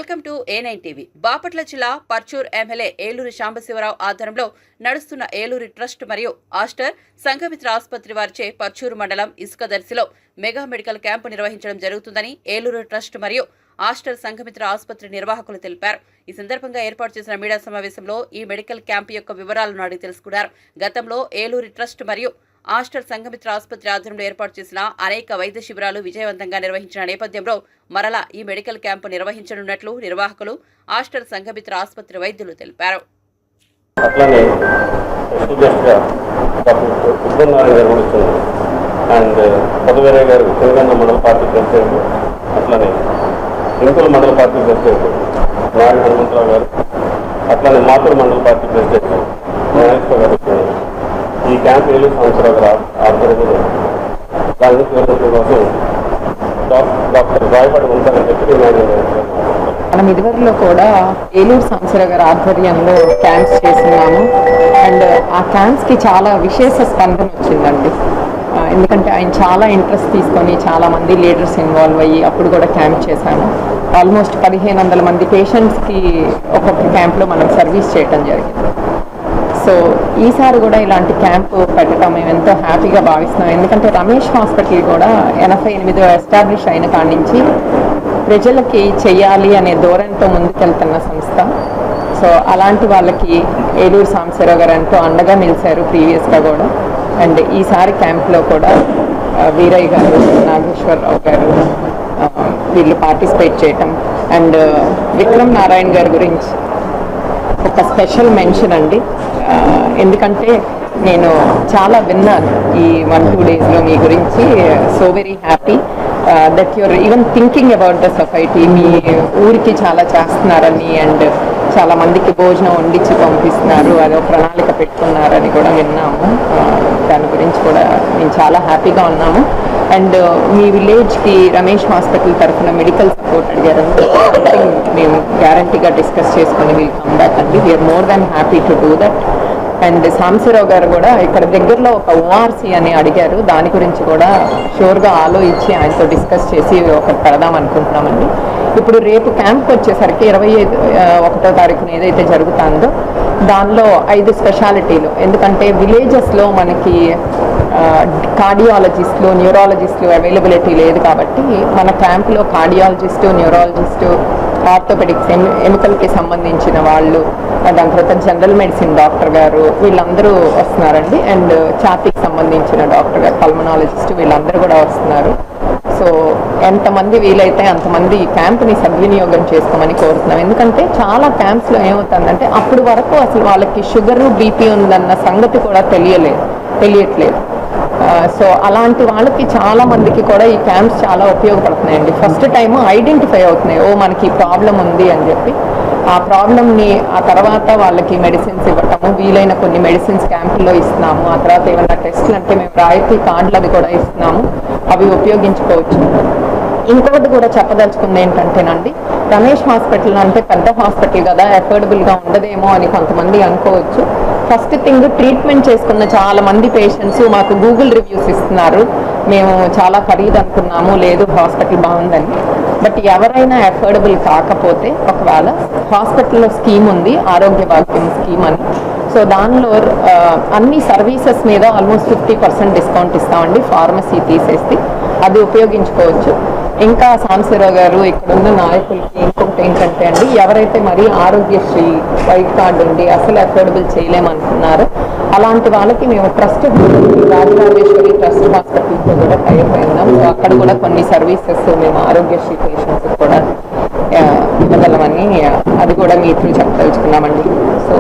Welcome to A9 TV. Bapatla జిల్లా Parchur MLA Eluri Sambasivarao ఆధ్వర్యంలో నడుస్తున్న ఏలూరి ట్రస్ట్ మరియు ఆస్టర్ సంఘమిత్ర ఆసుపత్రి వారిచే పర్చూరు మండలం ఇసుకదర్శిలో మెగా మెడికల్ క్యాంపు నిర్వహించడం జరుగుతుందని ఏలూరు ట్రస్ట్ మరియు ఆస్టర్ సంఘమిత్ర ఆసుపత్రి నిర్వాహకులు తెలిపారు. ఈ సందర్భంగా ఏర్పాటు చేసిన మీడియా సమావేశంలో ఈ మెడికల్ క్యాంపు యొక్క వివరాలను అడిగి తెలుసుకున్నారు. గతంలో ఏలూరి ట్రస్ట్ మరియు ఆస్టర్ సంఘమిత్ర ఆసుపత్రి ఆధ్వర్యంలో ఏర్పాటు చేసిన అనేక వైద్య శిబిరాలు విజయవంతంగా నిర్వహించిన నేపథ్యంలో మరలా ఈ మెడికల్ క్యాంపు నిర్వహించనున్నట్లు నిర్వాహకులు ఆస్టర్ సంఘమిత్ర ఆసుపత్రి వైద్యులు తెలిపారు. మండల పార్టీ ప్రెసిడెంట్ నాయుడు హనుమంతరావు గారు, అట్లానే మాతృ మండల పార్టీ ప్రెసిడెంట్ నాగేశ్వర గారు ఈ క్యాంప్ ఏలూరు సంవత్సరాల గారు ఆధ్వర్యంలో దాని కోసం డాక్టర్ రాయపాటి ఉంటారని చెప్పి మనం ఇదివరలో కూడా ఏలూరు సంవత్సరాల గారి ఆధ్వర్యంలో క్యాంప్స్ చేస్తున్నాము. అండ్ ఆ క్యాంప్స్కి చాలా విశేష స్పందన వచ్చిందండి. ఎందుకంటే ఆయన చాలా ఇంట్రెస్ట్ తీసుకొని చాలామంది లీడర్స్ ఇన్వాల్వ్ అయ్యి అప్పుడు కూడా క్యాంప్ చేశాము. ఆల్మోస్ట్ 1500 మంది పేషెంట్స్కి ఒక్కొక్క క్యాంప్లో మనం సర్వీస్ చేయడం జరిగింది. సో ఈసారి కూడా ఇలాంటి క్యాంపు పెట్టడం మేము ఎంతో హ్యాపీగా భావిస్తున్నాం. ఎందుకంటే రమేష్ హాస్పిటల్ కూడా 88 ఎస్టాబ్లిష్ అయిన కాడి నుంచి ప్రజలకి చెయ్యాలి అనే ధోరణితో ముందుకెళ్తున్న సంస్థ. సో అలాంటి వాళ్ళకి ఏలూరు సాంబశివరావు గారు ఎంతో అండగా నిలిచారు ప్రీవియస్గా కూడా. అండ్ ఈసారి క్యాంప్లో కూడా వీరయ్య గారు, నాగేశ్వరరావు గారు వీళ్ళు పార్టిసిపేట్ చేయటం. అండ్ విక్రమ్ నారాయణ గారి గురించి ఒక స్పెషల్ మెన్షన్ అండి. ఎందుకంటే నేను చాలా విన్నాను ఈ 1-2 డేస్లో మీ గురించి. So very happy that your even thinking about the society. మీ ఊరికి చాలా చేస్తున్నారని అండ్ చాలా మందికి భోజనం వండించి పంపిస్తున్నారు, అదో ప్రణాళిక పెట్టుకున్నారని కూడా విన్నాము. దాని గురించి కూడా మేము చాలా హ్యాపీగా ఉన్నాము. అండ్ మీ విలేజ్కి రమేష్ హాస్పిటల్ తరఫున మెడికల్ సపోర్ట్ అడిగారు. మేము గ్యారంటీగా డిస్కస్ చేసుకొని వీల్ కమ్ బ్యాక్ అండి. We're more than happy to do that. And Sambasivarao garu కూడా ఇక్కడ దగ్గరలో ఒక ORC అని అడిగారు. దాని గురించి కూడా షూర్గా ఆలోచించి ఆయనతో డిస్కస్ చేసి ఒకటి పెడదాం అనుకుంటున్నామండి. ఇప్పుడు రేపు క్యాంప్కి వచ్చేసరికి 21వ తారీఖున ఏదైతే జరుగుతుందో దానిలో 5 స్పెషాలిటీలు. ఎందుకంటే విలేజెస్లో మనకి కార్డియాలజిస్టులు, న్యూరాలజిస్టులు అవైలబిలిటీ లేదు కాబట్టి మన క్యాంప్లో కార్డియాలజిస్టు, న్యూరాలజిస్టు, ఆర్థోపెడిక్స్, ఎముకలకి సంబంధించిన వాళ్ళు, దాని తర్వాత జనరల్ మెడిసిన్ డాక్టర్ గారు వీళ్ళందరూ వస్తున్నారండి. అండ్ ఛాతీకి సంబంధించిన డాక్టర్ గారు, పల్మనాలజిస్ట్ వీళ్ళందరూ కూడా వస్తున్నారు. సో ఎంతమంది వీలైతే అంతమంది ఈ క్యాంప్ని సద్వినియోగం చేసుకోమని కోరుతున్నాం. ఎందుకంటే చాలా క్యాంప్స్లో ఏమవుతుందంటే అప్పుడు వరకు అసలు వాళ్ళకి షుగరు, BP ఉందన్న సంగతి కూడా తెలియట్లేదు. సో అలాంటి వాళ్ళకి చాలా మందికి కూడా ఈ క్యాంప్స్ చాలా ఉపయోగపడుతున్నాయండి. ఫస్ట్ టైం ఐడెంటిఫై అవుతున్నాయి, ఓ మనకి ఈ ప్రాబ్లం ఉంది అని చెప్పి. ఆ ప్రాబ్లమ్ని ఆ తర్వాత వాళ్ళకి మెడిసిన్స్ ఇవ్వటము, వీలైన కొన్ని మెడిసిన్స్ క్యాంపుల్లో ఇస్తున్నాము. ఆ తర్వాత ఏమైనా టెస్ట్లు అంటే మేము రాయితీ కార్డులు అవి కూడా ఇస్తున్నాము, అవి ఉపయోగించుకోవచ్చు. ఇంకొకటి కూడా చెప్పదలుచుకుంది ఏంటంటేనండి, రమేష్ హాస్పిటల్ అంటే పెద్ద హాస్పిటల్ కదా, అఫోర్డబుల్గా ఉండదేమో అని కొంతమంది అనుకోవచ్చు. ఫస్ట్ థింగ్, ట్రీట్మెంట్ చేసుకున్న చాలా మంది పేషెంట్స్ మాకు గూగుల్ రివ్యూస్ ఇస్తున్నారు, మేము చాలా ఖరీదు అనుకున్నాము, లేదు హాస్పిటల్ బాగుందని. బట్ ఎవరైనా అఫోర్డబుల్ కాకపోతే ఒకవేళ హాస్పిటల్లో స్కీమ్ ఉంది, ఆరోగ్య భాగ్యం స్కీమ్ అని. సో దానిలో అన్ని సర్వీసెస్ మీద ఆల్మోస్ట్ 50% డిస్కౌంట్ ఇస్తామండి, ఫార్మసీ తీసేసి. అది ఉపయోగించుకోవచ్చు. ఇంకా సాంబశివరావు గారు ఇక్కడున్న నాయకులకి ఇంకొకటి ఏంటంటే అండి, ఎవరైతే మరి ఆరోగ్యశ్రీ వైట్ కార్డు ఉండి అసలు అఫోర్డబుల్ చేయలేమనుకున్నారో అలాంటి వాళ్ళకి మేము ట్రస్ట్ రాజరాజేశ్వరి ట్రస్ట్ హాస్పిటల్తో కూడా టైప్ అయిందాం. సో అక్కడ కూడా కొన్ని సర్వీసెస్ మేము ఆరోగ్యశ్రీ పేషెంట్స్ కూడా ఇవ్వగలమని అది కూడా మీ త్రూ చెప్పదలుచుకున్నామండి. సో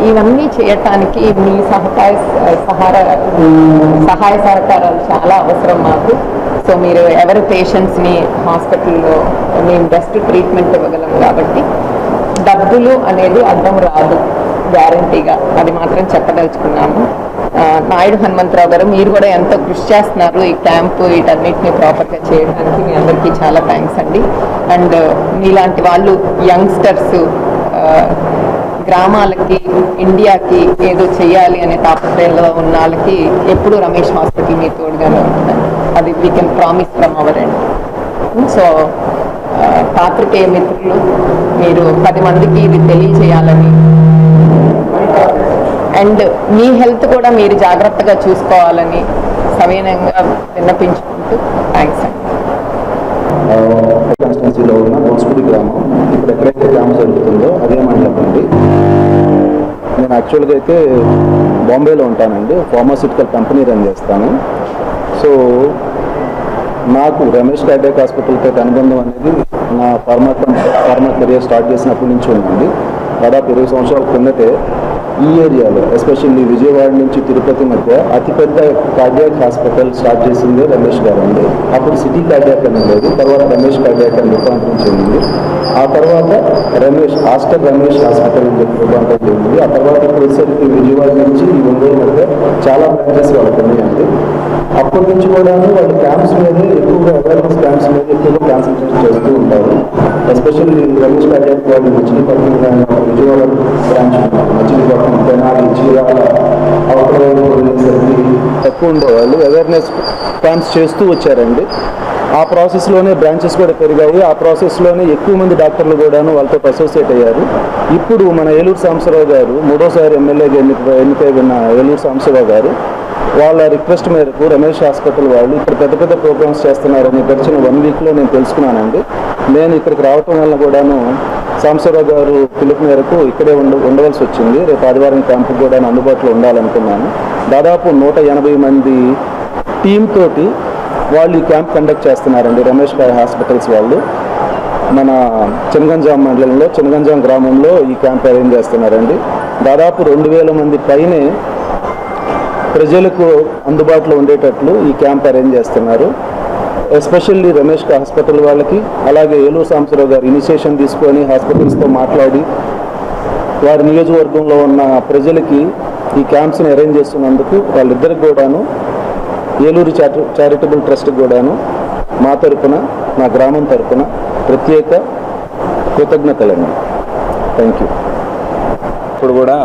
ఇవన్నీ చేయటానికి మీ సహాయ సహకారాలు చాలా అవసరం మాకు. సో మీరు ఎవరి పేషెంట్స్ని హాస్పిటల్లో మేము బెస్ట్ ట్రీట్మెంట్ ఇవ్వగలం కాబట్టి డబ్బులు అనేది అడ్డం రాదు గ్యారంటీగా, అది మాత్రం చెప్పదలుచుకున్నాము. నాయుడు హనుమంతరావు గారు మీరు కూడా ఎంతో కృషి చేస్తున్నారు ఈ క్యాంపు వీటన్నిటిని ప్రాపర్గా చేయడానికి. మీ అందరికీ చాలా థ్యాంక్స్ అండి. అండ్ మీలాంటి వాళ్ళు యంగ్స్టర్స్ గ్రామాలకి ఇండియాకి ఏదో చెయ్యాలి అనే తాపత్రయంలో ఉన్న వాళ్ళకి ఎప్పుడు రమేష్ హాస్పిటల్ మీ తోడుగానే ఉంటుంది. అది we can promise from our end. So పాత్రికేయ మిత్రులు, మీరు 10 మందికి ఇది తెలియచేయాలని అండ్ మీ హెల్త్ కూడా మీరు జాగ్రత్తగా చూసుకోవాలని సవినయంగా విన్నపించుకుంటూ థ్యాంక్స్ అండి. కాన్స్టిట్యున్సీలో ఉన్న బోన్స్పూడి గ్రామం, ఇప్పుడు ఎక్కడైతే గ్రామం జరుగుతుందో అదే మండలం అండి. నేను యాక్చువల్గా అయితే బాంబేలో ఉంటానండి, ఫార్మాస్యూటికల్ కంపెనీ రన్ చేస్తాను. నాకు రమేష్ కార్డియాక్ హాస్పిటల్తో అనుబంధం అనేది నా ఫార్మా కెరియర్ స్టార్ట్ చేసినప్పటి నుంచి ఉందండి. దాదాపు 20 సంవత్సరాల కిందటే ఈ ఏరియాలో, ఎస్పెషల్లీ విజయవాడ నుంచి తిరుపతి మధ్య అతిపెద్ద కార్డియాక్ హాస్పిటల్ స్టార్ట్ చేసింది రమేష్ గారు అండి. అప్పుడు సిటీ కార్డియాక్ అని ఉండేది, తర్వాత రమేష్ కార్డియాక్ అని రూపాంతరం చెందింది. ఆ తర్వాత ఆస్టర్ రమేష్ హాస్పిటల్ అని చెప్పి రూపాంతరం చెందింది. ఆ తర్వాత ఇప్పుడు వచ్చేసరికి విజయవాడ నుంచి ఈ ఒంగోలు మధ్య చాలా బ్రాంచెస్ వాళ్ళకి ఉన్నాయండి. అప్పటి నుంచి కూడా వాళ్ళు క్యాంప్స్ మీద ఎక్కువగా, అవేర్నెస్ క్యాంప్స్ మీద ఎక్కువగా కాన్సన్ట్రేట్ చేస్తూ ఉంటారు. ఎస్పెషల్లీ రమేష్ కార్డియాక్ వాళ్ళు మచిలీపట్నం, విజయవాడ బ్రాంచ్, మచిలీపట్నం, తెనాలి, చీరాల తక్కువ ఉండేవాళ్ళు. అవేర్నెస్ క్యాంప్స్ చేస్తూ వచ్చారండి. ఆ ప్రాసెస్లోనే బ్రాంచెస్ కూడా పెరిగాయి. ఆ ప్రాసెస్లోనే ఎక్కువ మంది డాక్టర్లు కూడాను వాళ్ళతో అసోసియేట్ అయ్యారు. ఇప్పుడు మన ఏలూరు సాంబశివరావు గారు, 3వ ఎమ్మెల్యేగా ఎన్నికైన ఏలూరు సాంబశివరావు గారు వాళ్ళ రిక్వెస్ట్ మేరకు రమేష్ హాస్పిటల్ వాళ్ళు ఇక్కడ పెద్ద పెద్ద ప్రోగ్రామ్స్ చేస్తున్నారని గడిచిన 1 వీక్లో నేను తెలుసుకున్నానండి. నేను ఇక్కడికి రావటం వల్ల కూడాను సాంబశివరావు గారు పిలుపు మేరకు ఇక్కడే ఉండవలసి వచ్చింది. రేపు ఆదివారం క్యాంపు కూడా అందుబాటులో ఉండాలనుకున్నాను. దాదాపు 180 మంది టీమ్ తోటి వాళ్ళు ఈ క్యాంప్ కండక్ట్ చేస్తున్నారండి రమేష్ హాస్పిటల్స్ వాళ్ళు. మన చినగంజాం మండలంలో, చినగంజాం గ్రామంలో ఈ క్యాంప్ అరేంజ్ చేస్తున్నారండి. దాదాపు 2000 మంది పైనే ప్రజలకు అందుబాటులో ఉండేటట్లు ఈ క్యాంప్ అరేంజ్ చేస్తున్నారు. ఎస్పెషల్లీ రమేష్ హాస్పిటల్ వాళ్ళకి, అలాగే ఏలూరు సాంబశివరావు గారు ఇనిషియేషన్ తీసుకొని హాస్పిటల్స్తో మాట్లాడి వారి నియోజకవర్గంలో ఉన్న ప్రజలకి ఈ క్యాంప్స్ని అరేంజ్ చేస్తున్నందుకు వాళ్ళిద్దరికి కూడాను, ఏలూరు చారిటబుల్ ట్రస్ట్ కూడాను మా తరపున, నా గ్రామం తరపున ప్రత్యేక కృతజ్ఞతలండి. Thank you. ఇప్పుడు కూడా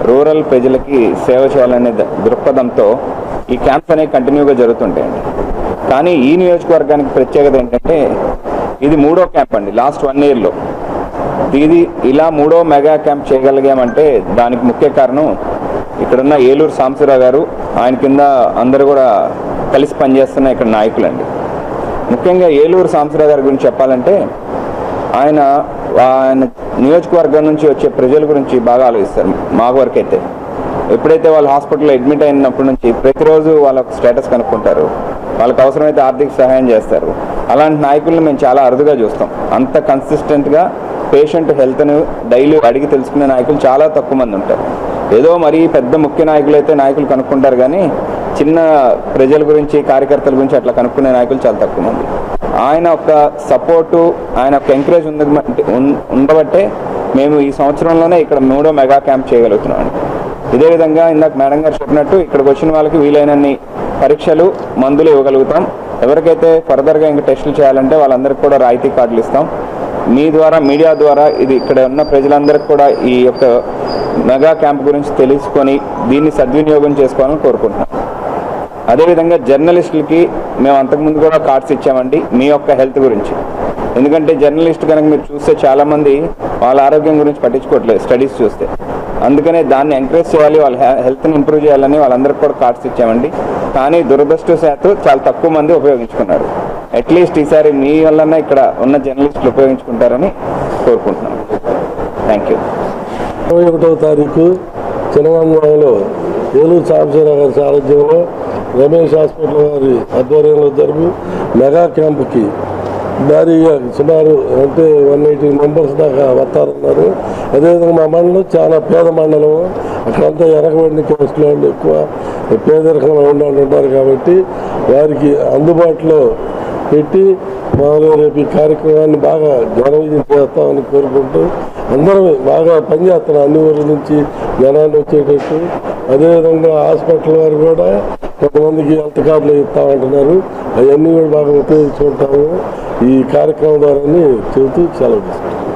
రూరల్ ప్రజలకి సేవ చేయాలనే దృక్పథంతో ఈ క్యాంప్స్ అనేవి కంటిన్యూగా జరుగుతుంటాయండి. కానీ ఈ నియోజకవర్గానికి ప్రత్యేకత ఏంటంటే ఇది 3వ క్యాంప్ అండి లాస్ట్ 1 ఇయర్లో. ఇది ఇలా 3వ మెగా క్యాంప్ చేయగలిగామంటే దానికి ముఖ్య కారణం ఇక్కడున్న ఏలూరు సాంబశివరావు గారు, ఆయన కింద అందరూ కూడా కలిసి పనిచేస్తున్న ఇక్కడ నాయకులండి. ముఖ్యంగా ఏలూరు సాంబశివరావు గారి గురించి చెప్పాలంటే ఆయన నియోజకవర్గం నుంచి వచ్చే ప్రజల గురించి బాగా ఆలోచిస్తారు. మా వరకు అయితే ఎప్పుడైతే వాళ్ళు హాస్పిటల్లో అడ్మిట్ అయినప్పటి నుంచి ప్రతిరోజు వాళ్ళ స్టేటస్ కనుక్కుంటారు, వాళ్ళకి అవసరమైతే ఆర్థిక సహాయం చేస్తారు. అలాంటి నాయకులను మేము చాలా అరుదుగా చూస్తాం. అంత కన్సిస్టెంట్గా పేషెంట్ హెల్త్ను డైలీ అడిగి తెలుసుకునే నాయకులు చాలా తక్కువ మంది ఉంటారు. ఏదో మరీ పెద్ద ముఖ్య నాయకులు అయితే నాయకులు కనుక్కుంటారు, కానీ చిన్న ప్రజల గురించి, కార్యకర్తల గురించి అట్లా కనుక్కునే నాయకులు చాలా తక్కువ మంది. ఆయన ఒక సపోర్టు, ఆయన ఒక ఎంకరేజ్ ఉండబట్టే మేము ఈ సంవత్సరంలోనే ఇక్కడ 3వ మెగా క్యాంప్ చేయగలుగుతున్నాం. ఇదే విధంగా ఇందాక మేడం గారు చెప్పినట్టు ఇక్కడికి వచ్చిన వాళ్ళకి వీలైనన్ని పరీక్షలు, మందులు ఇవ్వగలుగుతాం. ఎవరికైతే ఫర్దర్గా ఇంకా టెస్టులు చేయాలంటే వాళ్ళందరికీ కూడా రాయితీ కార్డులు ఇస్తాం. మీ ద్వారా, మీడియా ద్వారా ఇది ఇక్కడ ఉన్న ప్రజలందరికీ కూడా ఈ యొక్క మెగా క్యాంప్ గురించి తెలుసుకొని దీన్ని సద్వినియోగం చేసుకోవాలని కోరుకుంటున్నాం. అదేవిధంగా జర్నలిస్టులకి మేము అంతకుముందు కూడా కార్డ్స్ ఇచ్చామండి మీ యొక్క హెల్త్ గురించి. ఎందుకంటే జర్నలిస్ట్ కనుక మీరు చూస్తే చాలామంది వాళ్ళ ఆరోగ్యం గురించి పట్టించుకోవట్లేదు స్టడీస్ చూస్తే. అందుకనే దాన్ని ఎంకరేజ్ చేయాలి, వాళ్ళ హెల్త్ని ఇంప్రూవ్ చేయాలని వాళ్ళందరికీ కూడా కార్డ్స్ ఇచ్చామండి. కానీ దురదృష్టవశాత్తు చాలా తక్కువ మంది ఉపయోగించుకున్నారు. అట్లీస్ట్ ఈసారి మీ వల్లనే ఇక్కడ ఉన్న జర్నలిస్టులు ఉపయోగించుకుంటారని కోరుకుంటున్నాం. Thank you. 21వ తారీఖు చినగంజాంలో ఏలూరు సాంబశివరావు గారి సారథ్యంలో రమేష్ హాస్పిటల్ వారి ఆధ్వర్యంలో జరుగు మెగా క్యాంపుకి భారీగా సుమారు అంటే 180 మెంబర్స్ దాకా వస్తారన్నారు. అదేవిధంగా మా మండలం చాలా పేద మండలం, అక్కడంతా వెనకబడిన కేసులు వాళ్ళు ఎక్కువ పేదరికంలో ఉండాలంటున్నారు. కాబట్టి వారికి అందుబాటులో పెట్టి రేపు ఈ కార్యక్రమాన్ని బాగా ఘనవిజయం చేస్తామని కోరుకుంటూ అందరం బాగా పనిచేస్తున్నాం అన్ని ఊళ్ళ నుంచి జనాలు వచ్చేటట్టు. అదేవిధంగా హాస్పిటల్ వారు కూడా కొంతమందికి హెల్త్ కార్డులు ఇస్తామంటున్నారు. అవన్నీ కూడా బాగా ఉపయోగించుకుంటాము ఈ కార్యక్రమం ద్వారా చెబుతూ సెలవు తీసుకుంటాం.